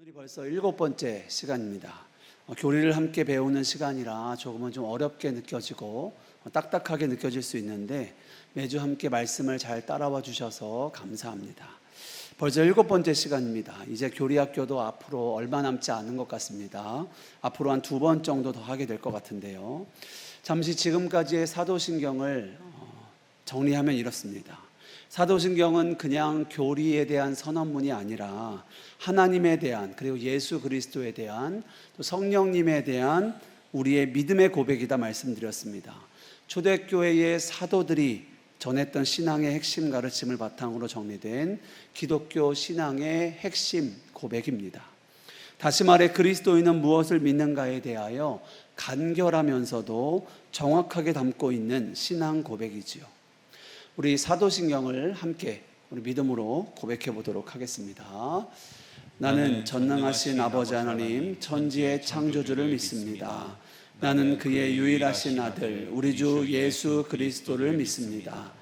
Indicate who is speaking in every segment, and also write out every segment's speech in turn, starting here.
Speaker 1: 오늘이 벌써 7번째 시간입니다. 교리를 함께 배우는 시간이라 조금은 좀 어렵게 느껴지고 딱딱하게 느껴질 수 있는데 매주 함께 말씀을 잘 따라와 주셔서 감사합니다. 벌써 7번째 시간입니다. 이제 교리학교도 앞으로 얼마 남지 않은 것 같습니다. 앞으로 한 2번 정도 더 하게 될 것 같은데요. 잠시 지금까지의 사도신경을 정리하면 이렇습니다. 사도신경은 그냥 교리에 대한 선언문이 아니라 하나님에 대한, 그리고 예수 그리스도에 대한, 또 성령님에 대한 우리의 믿음의 고백이다 말씀드렸습니다. 초대교회의 사도들이 전했던 신앙의 핵심 가르침을 바탕으로 정리된 기독교 신앙의 핵심 고백입니다. 다시 말해 그리스도인은 무엇을 믿는가에 대하여 간결하면서도 정확하게 담고 있는 신앙 고백이지요. 우리 사도신경을 함께 우리 믿음으로 고백해 보도록 하겠습니다. 나는 전능하신 아버지 하나님 천지의 창조주를 믿습니다. 나는 그의 유일하신 아들 우리 주 예수 그리스도를 믿습니다.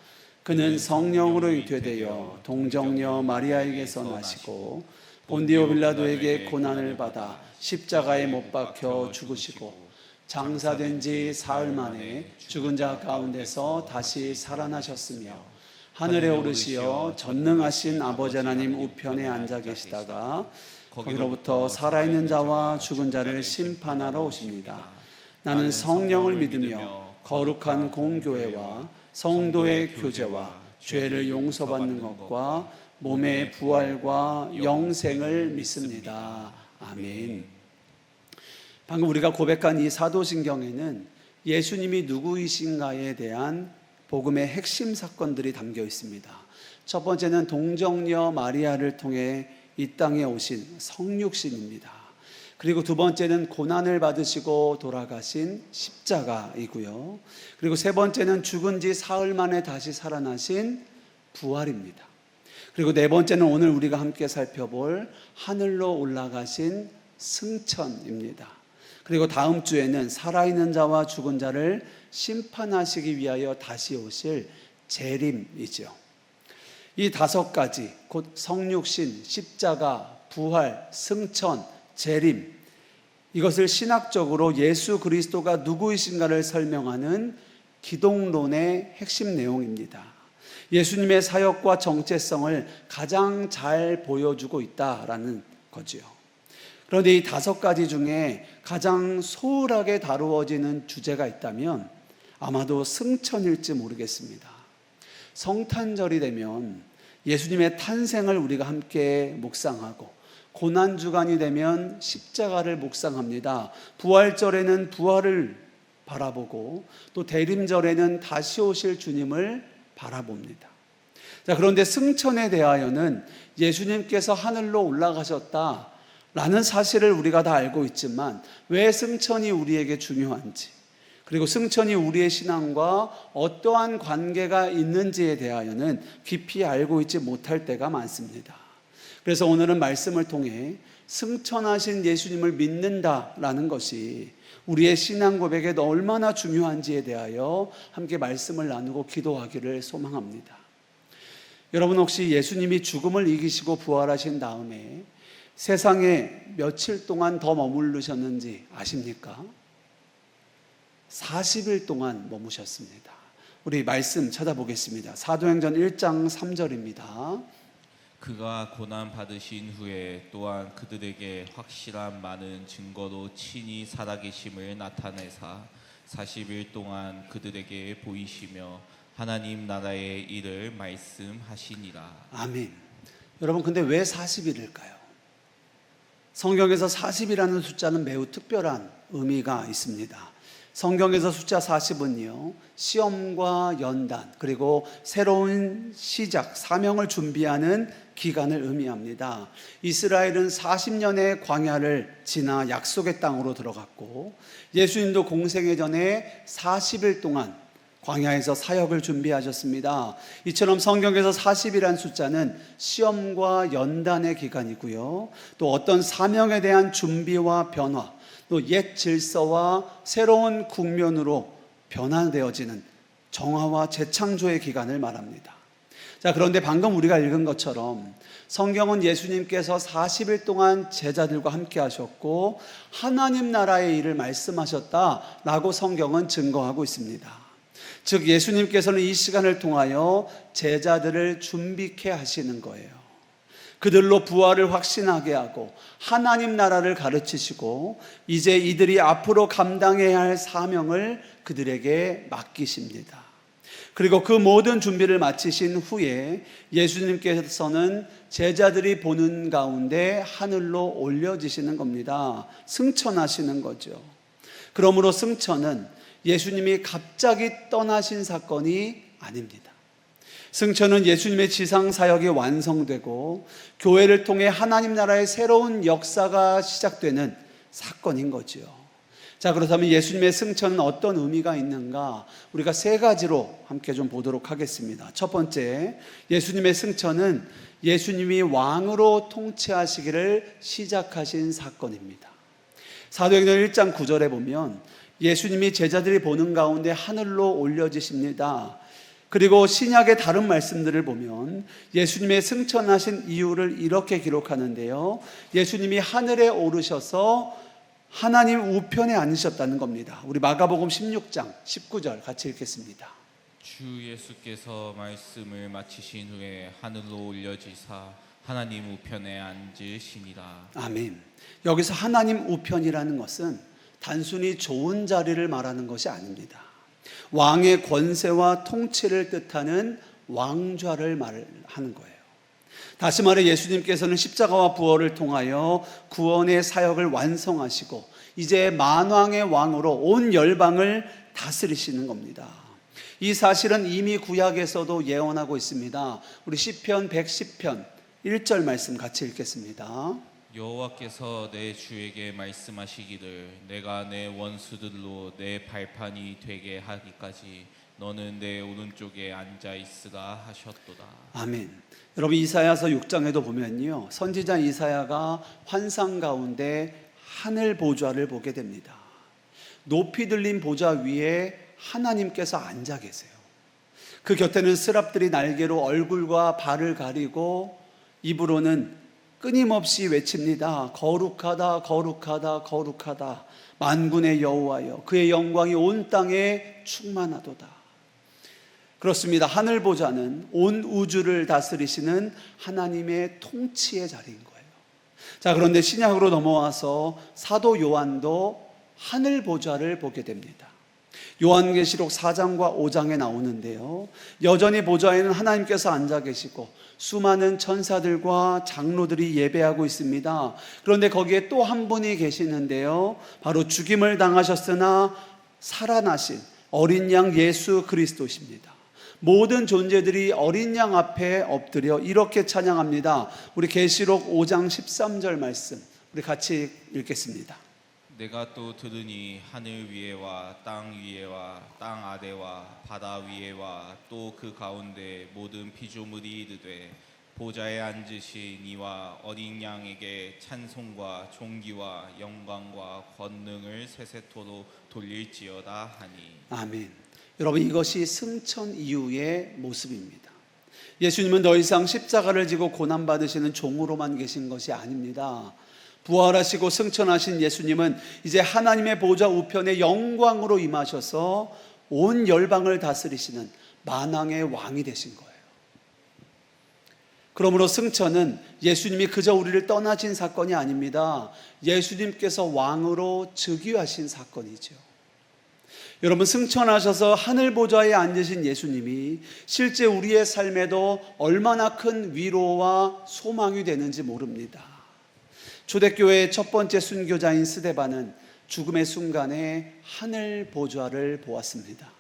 Speaker 1: 그는 성령으로 잉태되어 동정녀 마리아에게서 나시고 본디오 빌라도에게 고난을 받아 십자가에 못 박혀 죽으시고 장사된 지 사흘 만에 죽은 자 가운데서 다시 살아나셨으며 하늘에 오르시어 전능하신 아버지 하나님 우편에 앉아 계시다가 거기로부터 살아있는 자와 죽은 자를 심판하러 오십니다. 나는 성령을 믿으며 거룩한 공교회와 성도의 교제와 죄를 용서받는 것과 몸의 부활과 영생을 믿습니다. 아멘. 방금 우리가 고백한 이 사도신경에는 예수님이 누구이신가에 대한 복음의 핵심 사건들이 담겨 있습니다. 첫 번째는 동정녀 마리아를 통해 이 땅에 오신 성육신입니다. 그리고 두 번째는 고난을 받으시고 돌아가신 십자가이고요. 그리고 세 번째는 죽은 지 사흘 만에 다시 살아나신 부활입니다. 그리고 네 번째는 오늘 우리가 함께 살펴볼 하늘로 올라가신 승천입니다. 그리고 다음 주에는 살아있는 자와 죽은 자를 심판하시기 위하여 다시 오실 재림이죠. 이 5가지, 곧 성육신, 십자가, 부활, 승천, 재림, 이것을 신학적으로 예수 그리스도가 누구이신가를 설명하는 기독론의 핵심 내용입니다. 예수님의 사역과 정체성을 가장 잘 보여주고 있다라는 거지요. 그런데 이 5가지 중에 가장 소홀하게 다루어지는 주제가 있다면 아마도 승천일지 모르겠습니다. 성탄절이 되면 예수님의 탄생을 우리가 함께 묵상하고, 고난주간이 되면 십자가를 묵상합니다. 부활절에는 부활을 바라보고, 또 대림절에는 다시 오실 주님을 바라봅니다. 자, 그런데 승천에 대하여는 예수님께서 하늘로 올라가셨다 라는 사실을 우리가 다 알고 있지만 왜 승천이 우리에게 중요한지, 그리고 승천이 우리의 신앙과 어떠한 관계가 있는지에 대하여는 깊이 알고 있지 못할 때가 많습니다. 그래서 오늘은 말씀을 통해 승천하신 예수님을 믿는다라는 것이 우리의 신앙 고백에 얼마나 중요한지에 대하여 함께 말씀을 나누고 기도하기를 소망합니다. 여러분, 혹시 예수님이 죽음을 이기시고 부활하신 다음에 세상에 며칠 동안 더 머무르셨는지 아십니까? 40일 동안 머무셨습니다. 우리 말씀 찾아보겠습니다. 사도행전 1장 3절입니다.
Speaker 2: 그가 고난 받으신 후에 또한 그들에게 확실한 많은 증거로 친히 살아계심을 나타내사 40일 동안 그들에게 보이시며 하나님 나라의 일을 말씀하시니라. 아멘.
Speaker 1: 여러분, 근데 왜 40일일까요? 성경에서 40이라는 숫자는 매우 특별한 의미가 있습니다. 성경에서 숫자 40은요, 시험과 연단, 그리고 새로운 시작, 사명을 준비하는 기간을 의미합니다. 이스라엘은 40년의 광야를 지나 약속의 땅으로 들어갔고, 예수님도 공생애 전에 40일 동안 광야에서 사역을 준비하셨습니다. 이처럼 성경에서 40이라는 숫자는 시험과 연단의 기간이고요, 또 어떤 사명에 대한 준비와 변화, 또 옛 질서와 새로운 국면으로 변화되어지는 정화와 재창조의 기간을 말합니다. 자, 그런데 방금 우리가 읽은 것처럼 성경은 예수님께서 40일 동안 제자들과 함께 하셨고 하나님 나라의 일을 말씀하셨다라고 성경은 증거하고 있습니다. 즉 예수님께서는 이 시간을 통하여 제자들을 준비케 하시는 거예요. 그들로 부활을 확신하게 하고 하나님 나라를 가르치시고 이제 이들이 앞으로 감당해야 할 사명을 그들에게 맡기십니다. 그리고 그 모든 준비를 마치신 후에 예수님께서는 제자들이 보는 가운데 하늘로 올려지시는 겁니다. 승천하시는 거죠. 그러므로 승천은 예수님이 갑자기 떠나신 사건이 아닙니다. 승천은 예수님의 지상 사역이 완성되고 교회를 통해 하나님 나라의 새로운 역사가 시작되는 사건인 거지요. 자, 그렇다면 예수님의 승천은 어떤 의미가 있는가? 우리가 세 가지로 함께 좀 보도록 하겠습니다. 첫 번째, 예수님의 승천은 예수님이 왕으로 통치하시기를 시작하신 사건입니다. 사도행전 1장 9절에 보면 예수님이 제자들이 보는 가운데 하늘로 올려지십니다. 그리고 신약의 다른 말씀들을 보면 예수님의 승천하신 이유를 이렇게 기록하는데요. 예수님이 하늘에 오르셔서 하나님 우편에 앉으셨다는 겁니다. 우리 마가복음 16장 19절 같이 읽겠습니다.
Speaker 2: 주 예수께서 말씀을 마치신 후에 하늘로 올려지사 하나님 우편에 앉으시니라.
Speaker 1: 아멘. 여기서 하나님 우편이라는 것은 단순히 좋은 자리를 말하는 것이 아닙니다. 왕의 권세와 통치를 뜻하는 왕좌를 말하는 거예요. 다시 말해 예수님께서는 십자가와 부활을 통하여 구원의 사역을 완성하시고 이제 만왕의 왕으로 온 열방을 다스리시는 겁니다. 이 사실은 이미 구약에서도 예언하고 있습니다. 우리 시편 110편 1절 말씀 같이 읽겠습니다.
Speaker 2: 여호와께서 내 주에게 말씀하시기를 내가 내 원수들로 내 발판이 되게 하기까지 너는 내 오른쪽에 앉아 있으라 하셨도다.
Speaker 1: 아멘. 여러분 이사야서 6장에도 보면요, 선지자 이사야가 환상 가운데 하늘 보좌를 보게 됩니다. 높이 들린 보좌 위에 하나님께서 앉아 계세요. 그 곁에는 스랍들이 날개로 얼굴과 발을 가리고 입으로는 끊임없이 외칩니다. 거룩하다 거룩하다 거룩하다 만군의 여호와여 그의 영광이 온 땅에 충만하도다. 그렇습니다. 하늘 보좌는 온 우주를 다스리시는 하나님의 통치의 자리인 거예요. 자, 그런데 신약으로 넘어와서 사도 요한도 하늘 보좌를 보게 됩니다. 요한계시록 4장과 5장에 나오는데요, 여전히 보좌에는 하나님께서 앉아 계시고 수많은 천사들과 장로들이 예배하고 있습니다. 그런데 거기에 또 한 분이 계시는데요, 바로 죽임을 당하셨으나 살아나신 어린 양 예수 그리스도십니다. 모든 존재들이 어린 양 앞에 엎드려 이렇게 찬양합니다. 우리 계시록 5장 13절 말씀 우리 같이 읽겠습니다.
Speaker 2: 내가 또 들으니 하늘 위에와 땅 위에와 땅 아래와 바다 위에와 또 그 가운데 모든 피조물이 이르되 보좌에 앉으신 이와 어린 양에게 찬송과 존귀와 영광과 권능을 세세토록 돌릴지어다 하니.
Speaker 1: 아멘. 여러분 이것이 승천 이후의 모습입니다. 예수님은 더 이상 십자가를 지고 고난받으시는 종으로만 계신 것이 아닙니다. 부활하시고 승천하신 예수님은 이제 하나님의 보좌 우편에 영광으로 임하셔서 온 열방을 다스리시는 만왕의 왕이 되신 거예요. 그러므로 승천은 예수님이 그저 우리를 떠나신 사건이 아닙니다. 예수님께서 왕으로 즉위하신 사건이죠. 여러분 승천하셔서 하늘 보좌에 앉으신 예수님이 실제 우리의 삶에도 얼마나 큰 위로와 소망이 되는지 모릅니다. 초대교회의 첫 번째 순교자인 스데반은 죽음의 순간에 하늘 보좌를 보았습니다.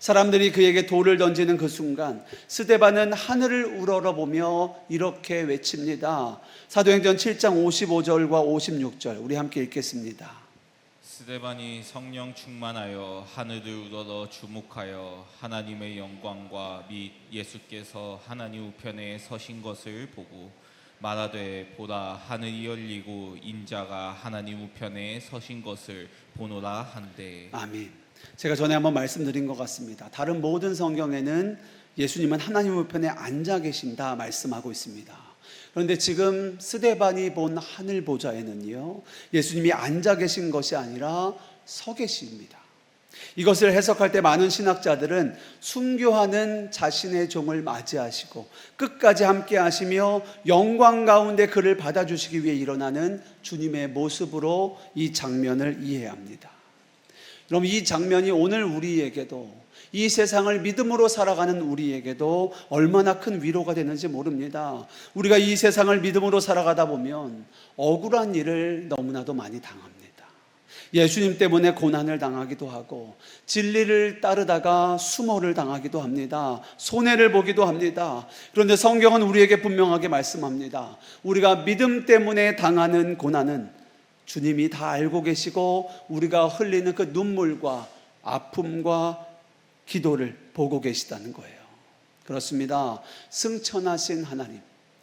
Speaker 1: 사람들이 그에게 돌을 던지는 그 순간 스데반은 하늘을 우러러보며 이렇게 외칩니다. 사도행전 7장 55절과 56절 우리 함께 읽겠습니다.
Speaker 2: 스데반이 성령 충만하여 하늘을 우러러 주목하여 하나님의 영광과 및 예수께서 하나님 우편에 서신 것을 보고 말하되 보라 하늘이 열리고 인자가 하나님 우편에 서신 것을 보노라 한대.
Speaker 1: 아멘. 제가 전에 한번 말씀드린 것 같습니다. 다른 모든 성경에는 예수님은 하나님 우편에 앉아 계신다 말씀하고 있습니다. 그런데 지금 스데반이 본 하늘 보좌에는요, 예수님이 앉아 계신 것이 아니라 서 계십니다. 이것을 해석할 때 많은 신학자들은 순교하는 자신의 종을 맞이하시고 끝까지 함께 하시며 영광 가운데 그를 받아주시기 위해 일어나는 주님의 모습으로 이 장면을 이해합니다. 그럼 이 장면이 오늘 우리에게도, 이 세상을 믿음으로 살아가는 우리에게도 얼마나 큰 위로가 되는지 모릅니다. 우리가 이 세상을 믿음으로 살아가다 보면 억울한 일을 너무나도 많이 당합니다. 예수님 때문에 고난을 당하기도 하고, 진리를 따르다가 수모를 당하기도 합니다. 손해를 보기도 합니다. 그런데 성경은 우리에게 분명하게 말씀합니다. 우리가 믿음 때문에 당하는 고난은 주님이 다 알고 계시고, 우리가 흘리는 그 눈물과 아픔과 기도를 보고 계시다는 거예요. 그렇습니다. 승천하신 하나님,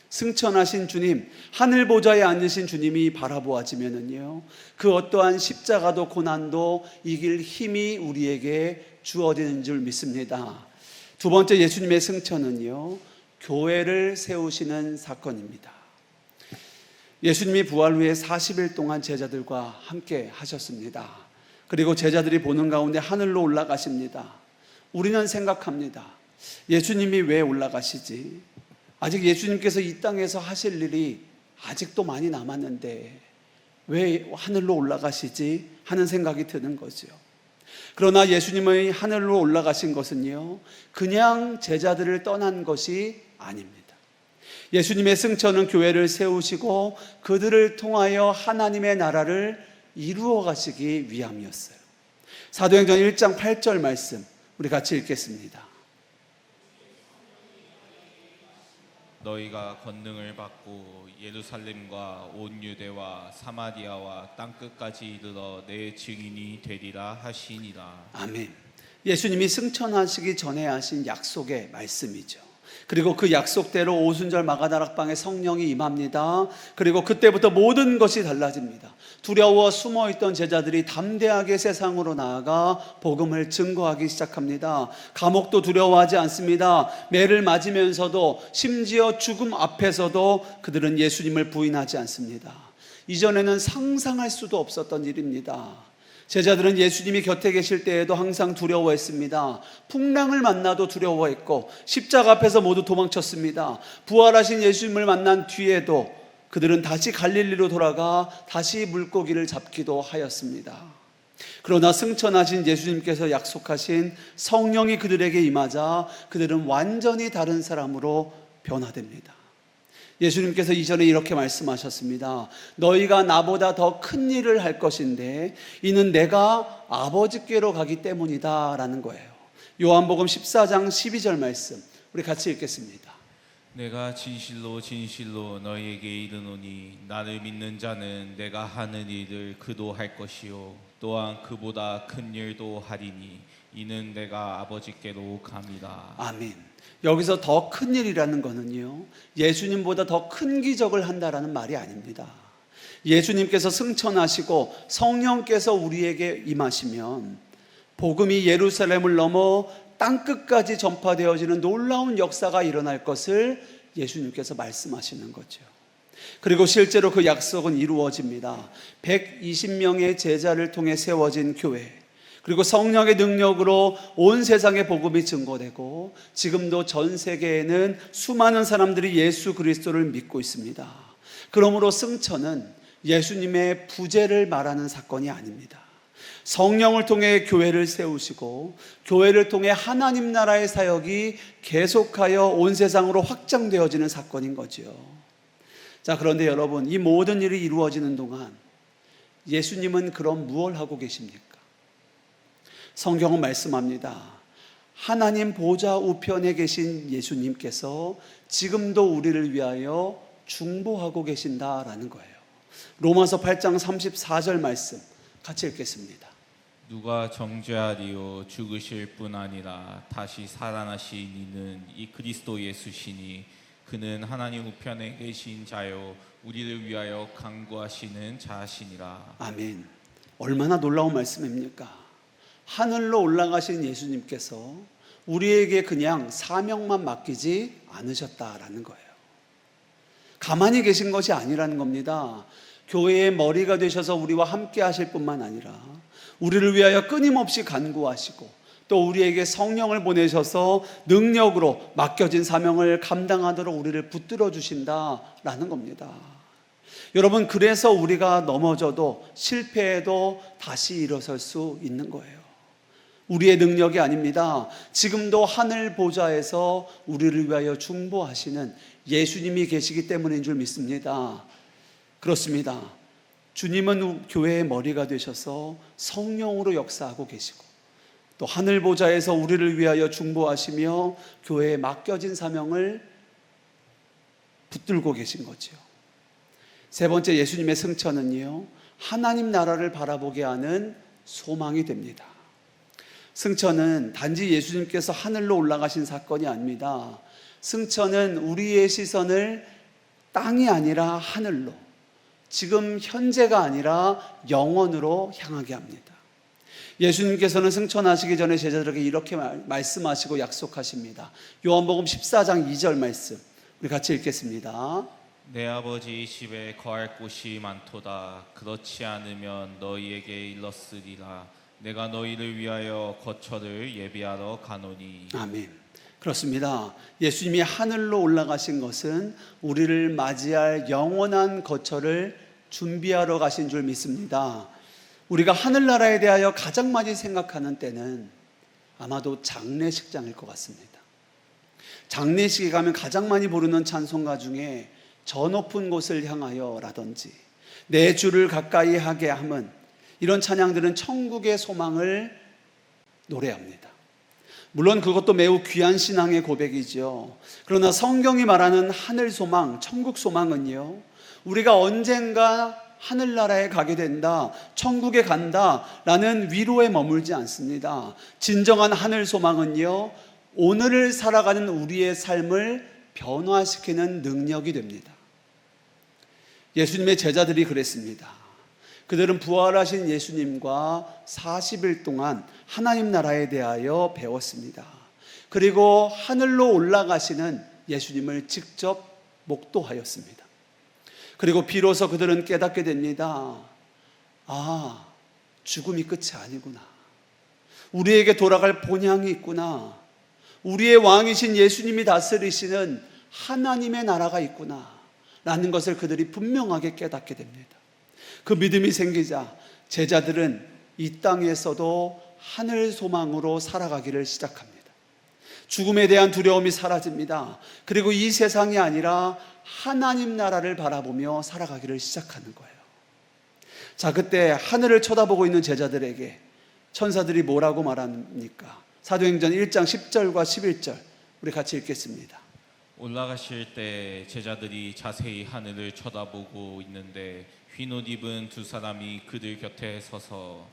Speaker 1: 승천하신 주님, 하늘 보좌에 앉으신 주님이 바라보아지면은요, 그 어떠한 십자가도 고난도 이길 힘이 우리에게 주어지는 줄 믿습니다. 두 번째 예수님의 승천은요, 교회를 세우시는 사건입니다. 예수님이 부활 후에 40일 동안 제자들과 함께 하셨습니다. 그리고 제자들이 보는 가운데 하늘로 올라가십니다. 우리는 생각합니다. 예수님이 왜 올라가시지? 아직 예수님께서 이 땅에서 하실 일이 아직도 많이 남았는데 왜 하늘로 올라가시지? 하는 생각이 드는 거죠. 그러나 예수님의 하늘로 올라가신 것은요, 그냥 제자들을 떠난 것이 아닙니다. 예수님의 승천은 교회를 세우시고 그들을 통하여 하나님의 나라를 이루어 가시기 위함이었어요. 사도행전 1장 8절 말씀 우리 같이 읽겠습니다.
Speaker 2: 너희가 권능을 받고 예루살렘과 온 유대와 사마리아와 땅끝까지 이르러 내 증인이 되리라 하시니라.
Speaker 1: 아멘. 예수님이 승천하시기 전에 하신 약속의 말씀이죠. 그리고 그 약속대로 오순절 마가다락방에 성령이 임합니다. 그리고 그때부터 모든 것이 달라집니다. 두려워 숨어있던 제자들이 담대하게 세상으로 나아가 복음을 증거하기 시작합니다. 감옥도 두려워하지 않습니다. 매를 맞으면서도, 심지어 죽음 앞에서도 그들은 예수님을 부인하지 않습니다. 이전에는 상상할 수도 없었던 일입니다. 제자들은 예수님이 곁에 계실 때에도 항상 두려워했습니다. 풍랑을 만나도 두려워했고, 십자가 앞에서 모두 도망쳤습니다. 부활하신 예수님을 만난 뒤에도 그들은 다시 갈릴리로 돌아가 다시 물고기를 잡기도 하였습니다. 그러나 승천하신 예수님께서 약속하신 성령이 그들에게 임하자 그들은 완전히 다른 사람으로 변화됩니다. 예수님께서 이전에 이렇게 말씀하셨습니다. 너희가 나보다 더 큰 일을 할 것인데 이는 내가 아버지께로 가기 때문이다 라는 거예요. 요한복음 14장 12절 말씀 우리 같이 읽겠습니다.
Speaker 2: 내가 진실로 진실로 너희에게 이르노니 나를 믿는 자는 내가 하는 일을 그도 할 것이요 또한 그보다 큰 일도 하리니 이는 내가 아버지께로 감이라.
Speaker 1: 아멘. 여기서 더 큰 일이라는 거는요, 예수님보다 더 큰 기적을 한다라는 말이 아닙니다. 예수님께서 승천하시고 성령께서 우리에게 임하시면 복음이 예루살렘을 넘어 땅끝까지 전파되어지는 놀라운 역사가 일어날 것을 예수님께서 말씀하시는 거죠. 그리고 실제로 그 약속은 이루어집니다. 120명의 제자를 통해 세워진 교회, 그리고 성령의 능력으로 온 세상에 복음이 증거되고 지금도 전 세계에는 수많은 사람들이 예수 그리스도를 믿고 있습니다. 그러므로 승천은 예수님의 부재를 말하는 사건이 아닙니다. 성령을 통해 교회를 세우시고 교회를 통해 하나님 나라의 사역이 계속하여 온 세상으로 확장되어지는 사건인 거죠. 자, 그런데 여러분, 이 모든 일이 이루어지는 동안 예수님은 그럼 무엇을 하고 계십니까? 성경은 말씀합니다. 하나님 보좌 우편에 계신 예수님께서 지금도 우리를 위하여 중보하고 계신다라는 거예요. 로마서 8장 34절 말씀 같이 읽겠습니다.
Speaker 2: 누가 정죄하리요 죽으실 뿐 아니라 다시 살아나신 이는 이 그리스도 예수시니 그는 하나님 우편에 계신 자요 우리를 위하여 간구하시는 자시니라.
Speaker 1: 아멘. 얼마나 놀라운 말씀입니까? 하늘로 올라가신 예수님께서 우리에게 그냥 사명만 맡기지 않으셨다라는 거예요. 가만히 계신 것이 아니라는 겁니다. 교회의 머리가 되셔서 우리와 함께 하실 뿐만 아니라 우리를 위하여 끊임없이 간구하시고 또 우리에게 성령을 보내셔서 능력으로 맡겨진 사명을 감당하도록 우리를 붙들어 주신다라는 겁니다. 여러분, 그래서 우리가 넘어져도 실패해도 다시 일어설 수 있는 거예요. 우리의 능력이 아닙니다. 지금도 하늘 보좌에서 우리를 위하여 중보하시는 예수님이 계시기 때문인 줄 믿습니다. 그렇습니다. 주님은 교회의 머리가 되셔서 성령으로 역사하고 계시고 또 하늘 보좌에서 우리를 위하여 중보하시며 교회에 맡겨진 사명을 붙들고 계신 거죠. 세 번째, 예수님의 승천은요, 하나님 나라를 바라보게 하는 소망이 됩니다. 승천은 단지 예수님께서 하늘로 올라가신 사건이 아닙니다. 승천은 우리의 시선을 땅이 아니라 하늘로, 지금 현재가 아니라 영원으로 향하게 합니다. 예수님께서는 승천하시기 전에 제자들에게 이렇게 말씀하시고 약속하십니다. 요한복음 14장 2절 말씀 우리 같이 읽겠습니다.
Speaker 2: 내 아버지 집에 거할 곳이 많도다. 그렇지 않으면 너희에게 일렀으리라. 내가 너희를 위하여 거처를 예비하러 가노니.
Speaker 1: 아멘. 그렇습니다. 예수님이 하늘로 올라가신 것은 우리를 맞이할 영원한 거처를 준비하러 가신 줄 믿습니다. 우리가 하늘나라에 대하여 가장 많이 생각하는 때는 아마도 장례식장일 것 같습니다. 장례식에 가면 가장 많이 부르는 찬송가 중에 저 높은 곳을 향하여 라든지 내 주를 가까이 하게 함은, 이런 찬양들은 천국의 소망을 노래합니다. 물론 그것도 매우 귀한 신앙의 고백이죠. 그러나 성경이 말하는 하늘 소망, 천국 소망은요, 우리가 언젠가 하늘나라에 가게 된다, 천국에 간다 라는 위로에 머물지 않습니다. 진정한 하늘 소망은요, 오늘을 살아가는 우리의 삶을 변화시키는 능력이 됩니다. 예수님의 제자들이 그랬습니다. 그들은 부활하신 예수님과 40일 동안 하나님 나라에 대하여 배웠습니다. 그리고 하늘로 올라가시는 예수님을 직접 목도하였습니다. 그리고 비로소 그들은 깨닫게 됩니다. 아, 죽음이 끝이 아니구나. 우리에게 돌아갈 본향이 있구나. 우리의 왕이신 예수님이 다스리시는 하나님의 나라가 있구나 라는 것을 그들이 분명하게 깨닫게 됩니다. 그 믿음이 생기자 제자들은 이 땅에서도 하늘 소망으로 살아가기를 시작합니다. 죽음에 대한 두려움이 사라집니다. 그리고 이 세상이 아니라 하나님 나라를 바라보며 살아가기를 시작하는 거예요. 자, 그때 하늘을 쳐다보고 있는 제자들에게 천사들이 뭐라고 말합니까? 사도행전 1장 10절과 11절 우리 같이 읽겠습니다.
Speaker 2: 올라가실 때 제자들이 자세히 하늘을 쳐다보고 있는데 흰 옷 입은 두 사람이 그들 곁에 서서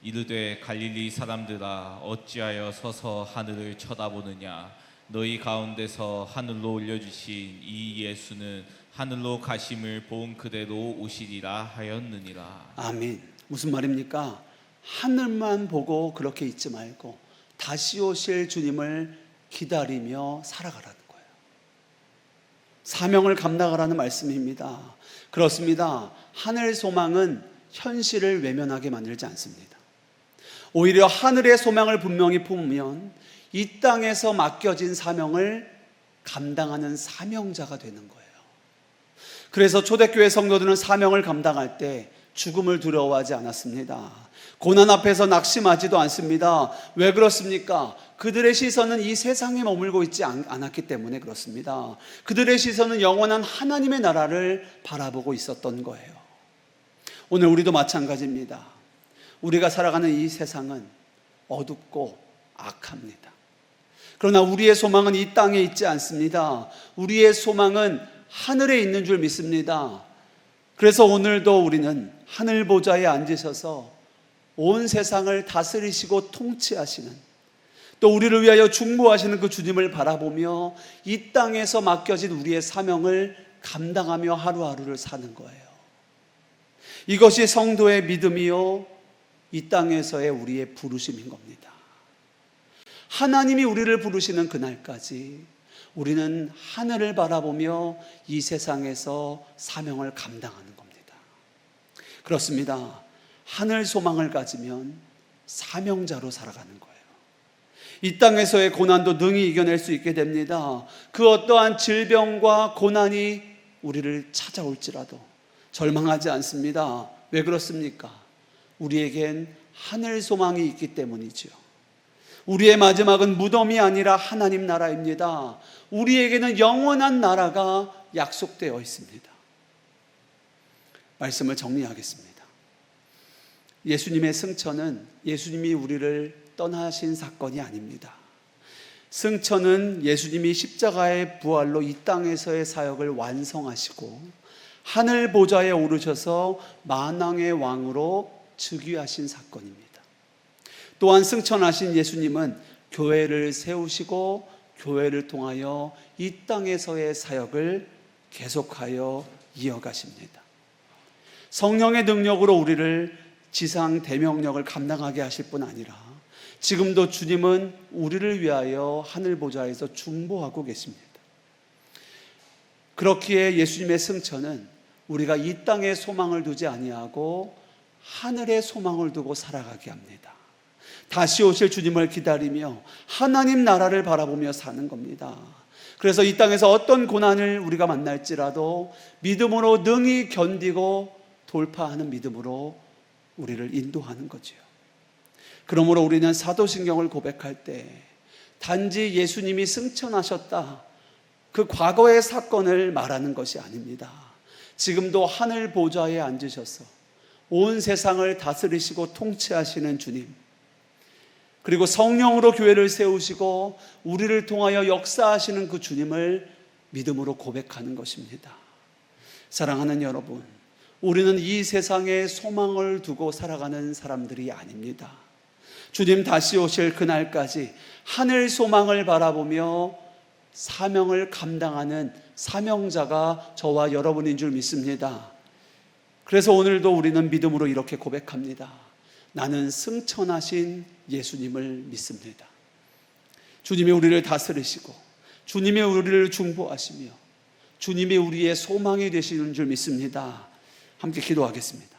Speaker 2: 이르되 갈릴리 사람들아 어찌하여 서서 하늘을 쳐다보느냐. 너희 가운데서 하늘로 올려주신 이 예수는 하늘로 가심을 본 그대로 오시리라 하였느니라.
Speaker 1: 아멘. 무슨 말입니까? 하늘만 보고 그렇게 있지 말고 다시 오실 주님을 기다리며 살아가라는 거예요. 사명을 감당하라는 말씀입니다. 그렇습니다. 하늘 소망은 현실을 외면하게 만들지 않습니다. 오히려 하늘의 소망을 분명히 품으면 이 땅에서 맡겨진 사명을 감당하는 사명자가 되는 거예요. 그래서 초대교회 성도들은 사명을 감당할 때 죽음을 두려워하지 않았습니다. 고난 앞에서 낙심하지도 않습니다. 왜 그렇습니까? 그들의 시선은 이 세상에 머물고 있지 않았기 때문에 그렇습니다. 그들의 시선은 영원한 하나님의 나라를 바라보고 있었던 거예요. 오늘 우리도 마찬가지입니다. 우리가 살아가는 이 세상은 어둡고 악합니다. 그러나 우리의 소망은 이 땅에 있지 않습니다. 우리의 소망은 하늘에 있는 줄 믿습니다. 그래서 오늘도 우리는 하늘 보좌에 앉으셔서 온 세상을 다스리시고 통치하시는, 또 우리를 위하여 중보하시는 그 주님을 바라보며 이 땅에서 맡겨진 우리의 사명을 감당하며 하루하루를 사는 거예요. 이것이 성도의 믿음이요 이 땅에서의 우리의 부르심인 겁니다. 하나님이 우리를 부르시는 그날까지 우리는 하늘을 바라보며 이 세상에서 사명을 감당하는 겁니다. 그렇습니다. 하늘 소망을 가지면 사명자로 살아가는 거예요. 이 땅에서의 고난도 능히 이겨낼 수 있게 됩니다. 그 어떠한 질병과 고난이 우리를 찾아올지라도 절망하지 않습니다. 왜 그렇습니까? 우리에겐 하늘 소망이 있기 때문이죠. 우리의 마지막은 무덤이 아니라 하나님 나라입니다. 우리에게는 영원한 나라가 약속되어 있습니다. 말씀을 정리하겠습니다. 예수님의 승천은 예수님이 우리를 떠나신 사건이 아닙니다. 승천은 예수님이 십자가의 부활로 이 땅에서의 사역을 완성하시고 하늘 보좌에 오르셔서 만왕의 왕으로 즉위하신 사건입니다. 또한 승천하신 예수님은 교회를 세우시고 교회를 통하여 이 땅에서의 사역을 계속하여 이어가십니다. 성령의 능력으로 우리를 지상 대명령을 감당하게 하실 뿐 아니라 지금도 주님은 우리를 위하여 하늘 보좌에서 중보하고 계십니다. 그렇기에 예수님의 승천은 우리가 이 땅에 소망을 두지 아니하고 하늘에 소망을 두고 살아가게 합니다. 다시 오실 주님을 기다리며 하나님 나라를 바라보며 사는 겁니다. 그래서 이 땅에서 어떤 고난을 우리가 만날지라도 믿음으로 능히 견디고 돌파하는 믿음으로 우리를 인도하는 거죠. 그러므로 우리는 사도신경을 고백할 때 단지 예수님이 승천하셨다, 그 과거의 사건을 말하는 것이 아닙니다. 지금도 하늘 보좌에 앉으셔서 온 세상을 다스리시고 통치하시는 주님, 그리고 성령으로 교회를 세우시고 우리를 통하여 역사하시는 그 주님을 믿음으로 고백하는 것입니다. 사랑하는 여러분, 우리는 이 세상에 소망을 두고 살아가는 사람들이 아닙니다. 주님 다시 오실 그날까지 하늘 소망을 바라보며 사명을 감당하는 사명자가 저와 여러분인 줄 믿습니다. 그래서 오늘도 우리는 믿음으로 이렇게 고백합니다. 나는 승천하신 예수님을 믿습니다. 주님이 우리를 다스리시고 주님이 우리를 중보하시며 주님이 우리의 소망이 되시는 줄 믿습니다. 함께 기도하겠습니다.